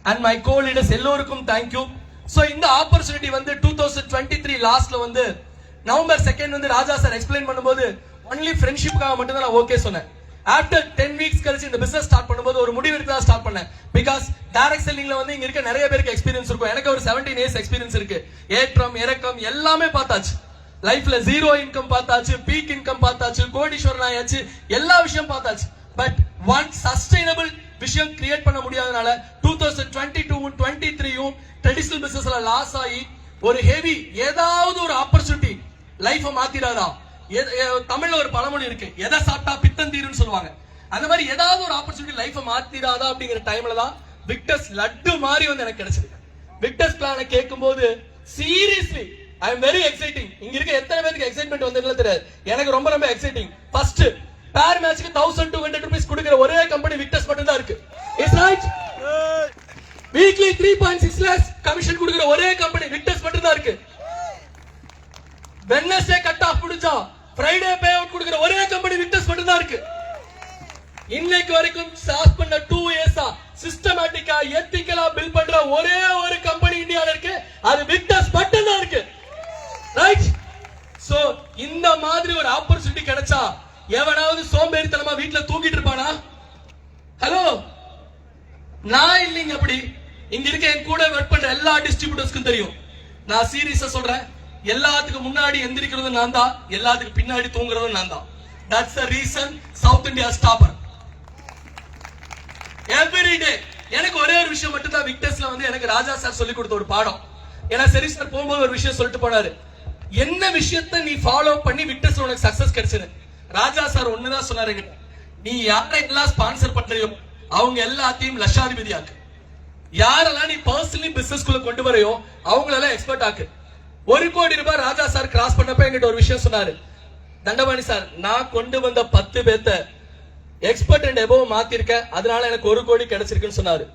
And my go leaders எல்லோருக்கும் thank you. So இந்த opportunity வந்து 2023 லாஸ்ட்ல வந்து நவம்பர் 2 வந்து ராஜா சார் எக்ஸ்பிளைன் பண்ணும்போது ஒன்லி ஃப்ரெண்ட்ஷிப்காக மட்டும் தான் நான் ஓகே சொன்னேன். ஆஃப்டர் 10 வீக்ஸ் கழிச்சு இந்த பிசினஸ் ஸ்டார்ட் பண்ணும்போது ஒரு முடிவு எடுத்து தான் ஸ்டார்ட் பண்ணேன். பிகாஸ் டைரக்ட் செல்லிங்ல வந்து இங்க இருக்க நிறைய பேருக்கு எக்ஸ்பீரியன்ஸ் இருக்கும். எனக்கு ஒரு 17 இயர்ஸ் எக்ஸ்பீரியன்ஸ் இருக்கு. ஏற்றம் இறக்கம் எல்லாமே பார்த்தாச்சு. லைஃப்ல ஜீரோ இன்கம் பார்த்தாச்சு, பீக் இன்கம் பார்த்தாச்சு, கோடீஸ்வரன் ஆயாச்சு, எல்லா விஷயம் பார்த்தாச்சு. பட் ஒன் சஸ்டைனபிள் விஷயம் கிரியேட் பண்ண முடியாதனால 2022 23 ட்ரெடிஷனல் பிசினஸ்ல லாஸ் ஆகி ஒரு ஹெவி ஏதாவது ஒரு ஆப்பர்ச்சுனிட்டி லைஃப மாத்திராதா. தமிழ்ல ஒரு பழமொழி இருக்கு, எதை சாப்பிட்டா பித்தம் தீருன்னு சொல்லுவாங்க. அந்த மாதிரி ஏதாவது ஒரு ஆப்பர்ச்சுனிட்டி லைஃப மாத்திராதா அப்படிங்கிற டைம்ல தான் விக்டர்ஸ் லட்டு மாதிரி வந்து எனக்கு கிடைச்சது. விக்டர்ஸ் பிளான கேட்கும்போது seriously I am very exciting. இங்க இருக்க எத்தனை பேருக்கு எக்ஸைட்மெண்ட் வந்ததுன்னு தெரியாது, எனக்கு ரொம்ப ரொம்ப எக்ஸைட்டிங். ஃபர்ஸ்ட் பேர் மேட்ச்க்கு 1200 ரூபீஸ் கொடுக்கிற ஒரே கம்பெனி விக்டர்ஸ் மட்டும் தான் இருக்கு. Is right. Weekly 3.6 lakhs commission கொடுக்கிற ஒரே கம்பெனி விக்டர்ஸ் மட்டும் தான் இருக்கு. வெட்னஸ்டே கட் ஆஃப் முடிஞ்சா ஃப்ரைடே பே அவுட் கொடுக்கிற ஒரே கம்பெனி விக்டர்ஸ் மட்டும் தான் இருக்கு. இன்னைக்கு வரைக்கும் ஸ்டார்ட் பண்ண 2 இயர்ஸா சிஸ்டமேட்டிக்கா எத்திக்கலா பில் பண்ற ஒரே ஒரு கம்பெனி இந்தியால இருக்கு, அது விக்டர்ஸ் மட்டும் தான் இருக்கு. ரைட். சோ இந்த மாதிரி ஒரு ஆப்பர்ச்சுனிட்டி கிடைச்சா எவனாவது சோம்பேறித்தனமா வீட்டுல தூங்கிட்டு இருப்பானா? ஹலோ, நான் இல்லைங்க. அப்படி இங்க இருக்க என் கூட ஒர்க் பண்ற எல்லா டிஸ்ட்ரிபியூட்டர்ஸ்க்கும் தெரியும். நான் சீரியஸா சொல்றேன், எல்லாத்துக்கும் முன்னாடி எந்திரிக்கிறது நான் தான், எல்லாத்துக்கும் பின்னாடி தூங்குறதும் நான் தான். That's the reason South India stopper. Every day எனக்கு ஒரே ஒரு விஷயம் மட்டும் தான் விக்டர்ஸ்ல வந்து எனக்கு ராஜா சார் சொல்லி கொடுத்த ஒரு பாடம். ஏன்னா சரி சார் போகும்போது ஒரு விஷயம் சொல்லிட்டு போனாரு, என்ன விஷயத்த நீ ஃபாலோ பண்ணி விக்டர்ஸ்ல உனக்கு சக்சஸ் கிடைச்சது. ராஜா சார் ஒண்ணுதான் சொன்னாரு, நீ யாரெல்லாம் ஸ்பான்சர் பண்றியோ அவங்க எல்லாத்தையும் லட்சாதிபதி ஆக்கு. யாரெல்லாம் நீ பர்சனலி பிசினஸ்குள்ள கொண்டு வரையோ அவங்களெல்லாம் எக்ஸ்பர்ட் ஆக்கு. 1 கோடி ரூபாய் ராஜா சார் கிராஸ் பண்ணப்ப என்கிட்ட ஒரு விஷயம் சொன்னாரு, தண்டபாணி சார் நான் கொண்டு வந்த 10 பேத்த எக்ஸ்பர்ட் அண்ட் எபோவ் மாத்திருக்கேன், அதனால எனக்கு 1 கோடி கிடைச்சிருக்குன்னு சொன்னாரு.